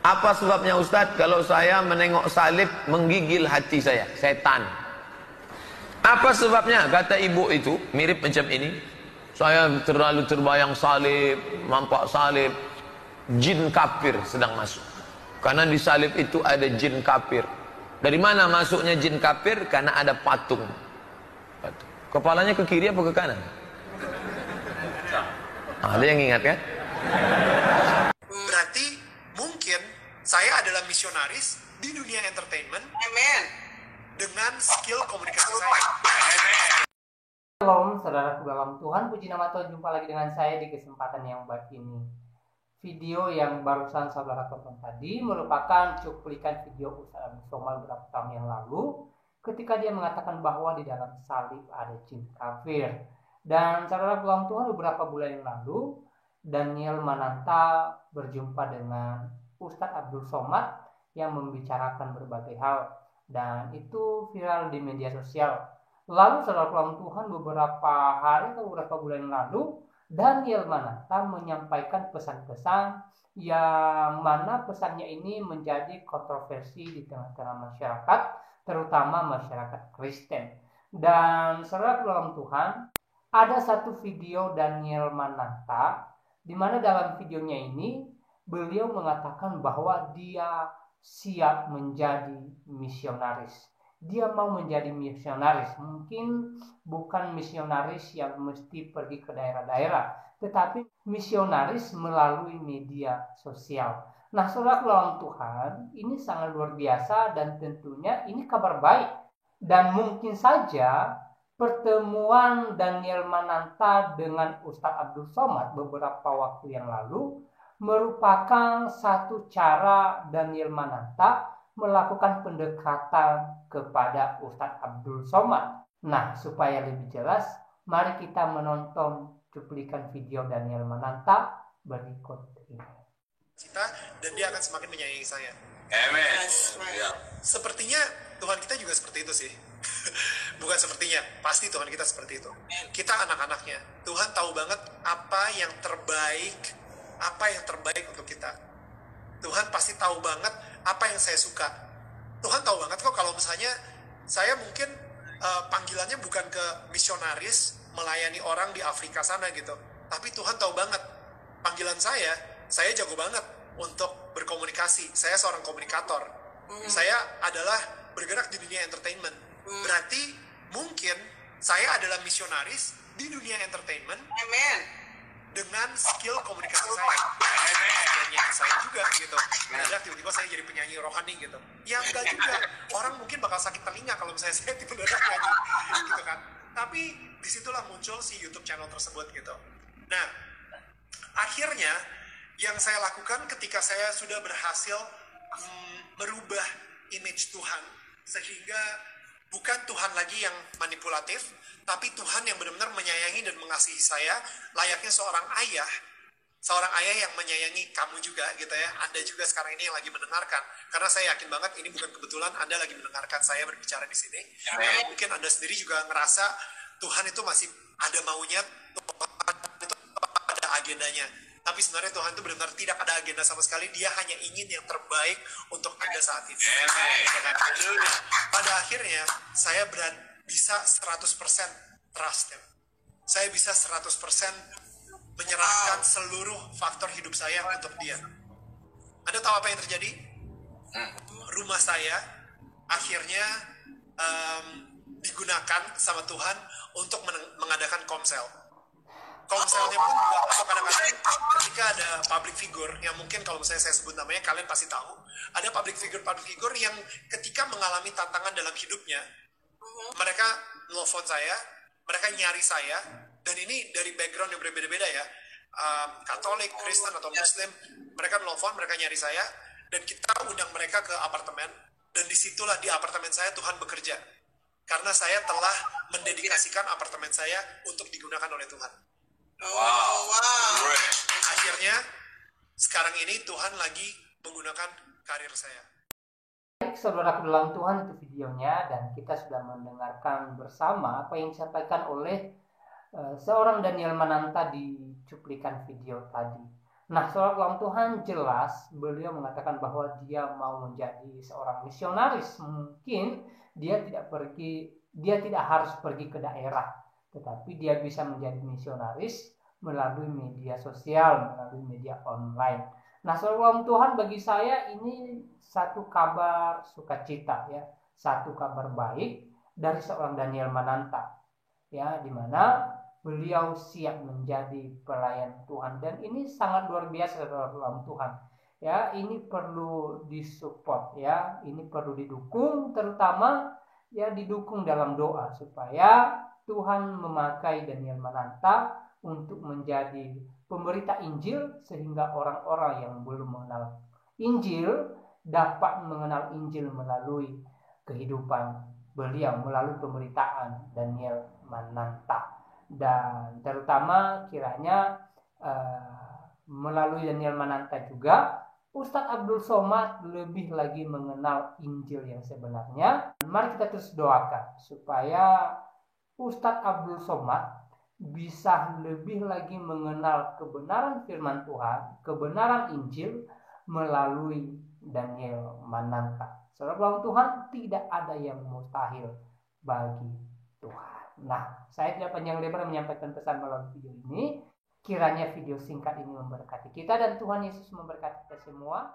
Apa sebabnya Ustadz? Kalau saya menengok salib menggigil hati saya, setan. Apa sebabnya? Kata ibu itu, mirip macam ini. Saya terlalu terbayang salib, nampak salib, jin kafir sedang masuk. Karena di salib itu ada jin kafir. Dari mana masuknya jin kafir? Karena ada patung. Kepalanya ke kiri apa ke kanan? Ada yang ingat kan? Berarti mungkin saya adalah misionaris di dunia entertainment. Amin. Dengan skill komunikasi saya. Shalom saudara dalam Tuhan, puji nama Tuhan, jumpa lagi dengan saya di kesempatan yang baik ini. Video yang barusan saudara tonton tadi merupakan cuplikan video Ustaz Abdul Somad beberapa tahun yang lalu ketika dia mengatakan bahwa di dalam salib ada jin kafir. Dan saudara dalam Tuhan, beberapa bulan yang lalu Daniel Mananta berjumpa dengan Ustaz Abdul Somad yang membicarakan berbagai hal, dan itu viral di media sosial. Lalu saudara dalam Tuhan, beberapa hari atau beberapa bulan yang lalu Daniel Mananta menyampaikan pesan-pesan yang mana pesannya ini menjadi kontroversi di tengah-tengah masyarakat, terutama masyarakat Kristen. Dan saudara dalam Tuhan, ada satu video Daniel Mananta di mana dalam videonya ini beliau mengatakan bahwa dia siap menjadi misionaris. Dia mau menjadi misionaris, mungkin bukan misionaris yang mesti pergi ke daerah-daerah, tetapi misionaris melalui media sosial. Nah, saudara dalam Tuhan, ini sangat luar biasa dan tentunya ini kabar baik. Dan mungkin saja pertemuan Daniel Mananta dengan Ustadz Abdul Somad beberapa waktu yang lalu merupakan satu cara Daniel Mananta melakukan pendekatan kepada Ustadz Abdul Somad. Nah, supaya lebih jelas, mari kita menonton cuplikan video Daniel Mananta berikut ini. Dan dia akan semakin menyayangi saya. Amin. Sepertinya Tuhan kita juga seperti itu sih. Bukan sepertinya, pasti Tuhan kita seperti itu. Kita anak-anaknya. Tuhan tahu banget apa yang terbaik untuk kita. Tuhan pasti tahu banget apa yang saya suka. Tuhan tahu banget kok kalau misalnya saya mungkin panggilannya bukan ke misionaris melayani orang di Afrika sana gitu. Tapi Tuhan tahu banget panggilan saya jago banget untuk berkomunikasi. Saya seorang komunikator. Saya adalah bergerak di dunia entertainment. Berarti mungkin saya adalah misionaris di dunia entertainment. Amin. Dengan skill komunikasi saya. Nyanyi saya juga gitu. Mendadak tiba-tiba saya jadi penyanyi rohani gitu. Ya enggak juga. Orang mungkin bakal sakit telinga kalau misalnya saya tiba-tiba nyanyi gitu kan. Tapi disitulah muncul si YouTube channel tersebut gitu. Nah, akhirnya yang saya lakukan ketika saya sudah berhasil merubah image Tuhan, sehingga bukan Tuhan lagi yang manipulatif, tapi Tuhan yang benar-benar menyayangi dan mengasihi saya, layaknya seorang ayah yang menyayangi kamu juga gitu ya. Anda juga sekarang ini yang lagi mendengarkan, karena saya yakin banget ini bukan kebetulan Anda lagi mendengarkan saya berbicara di sini. Karena mungkin Anda sendiri juga ngerasa Tuhan itu masih ada maunya, Tuhan itu ada agendanya. Tapi sebenarnya Tuhan itu benar-benar tidak ada agenda sama sekali. Dia hanya ingin yang terbaik untuk Anda saat ini. Pada akhirnya, saya bisa 100% trust Him. Saya bisa 100% menyerahkan seluruh faktor hidup saya untuk Dia. Anda tahu apa yang terjadi? Rumah saya akhirnya digunakan sama Tuhan untuk mengadakan komsel. Komselnya pun juga kadang-kadang ketika ada public figure yang mungkin kalau misalnya saya sebut namanya kalian pasti tahu, ada public figure yang ketika mengalami tantangan dalam hidupnya, mereka nelfon saya, mereka nyari saya, dan ini dari background yang berbeda-beda ya, Katolik, Kristen atau Muslim, mereka nelfon, mereka nyari saya, dan kita undang mereka ke apartemen, dan disitulah di apartemen saya Tuhan bekerja, karena saya telah mendedikasikan apartemen saya untuk digunakan oleh Tuhan. Wow. Akhirnya sekarang ini Tuhan lagi menggunakan karir saya. Baik, saudara dalam Tuhan, itu videonya, dan kita sudah mendengarkan bersama apa yang disampaikan oleh seorang Daniel Mananta di cuplikan video tadi. Nah, saudara kaum Tuhan, jelas beliau mengatakan bahwa dia mau menjadi seorang misionaris. Mungkin dia tidak harus pergi ke daerah, tetapi dia bisa menjadi misionaris melalui media sosial, melalui media online. Nah, saudara kaum Tuhan, bagi saya ini satu kabar sukacita ya, satu kabar baik dari seorang Daniel Mananta ya, di mana beliau siap menjadi pelayan Tuhan, dan ini sangat luar biasa dalam Tuhan ya. Ini perlu disupport ya, ini perlu didukung, terutama ya didukung dalam doa supaya Tuhan memakai Daniel Mananta untuk menjadi pemberita Injil, sehingga orang-orang yang belum mengenal Injil dapat mengenal Injil melalui kehidupan beliau, melalui pemberitaan Daniel Mananta. Dan terutama kiranya melalui Daniel Mananta juga Ustadz Abdul Somad lebih lagi mengenal Injil yang sebenarnya. Mari kita terus doakan supaya Ustadz Abdul Somad bisa lebih lagi mengenal kebenaran firman Tuhan, kebenaran Injil melalui Daniel Mananta. Saudara Tuhan, tidak ada yang mustahil bagi Tuhan. Nah, saya tidak panjang lebar menyampaikan pesan melalui video ini. Kiranya video singkat ini memberkati kita dan Tuhan Yesus memberkati kita semua.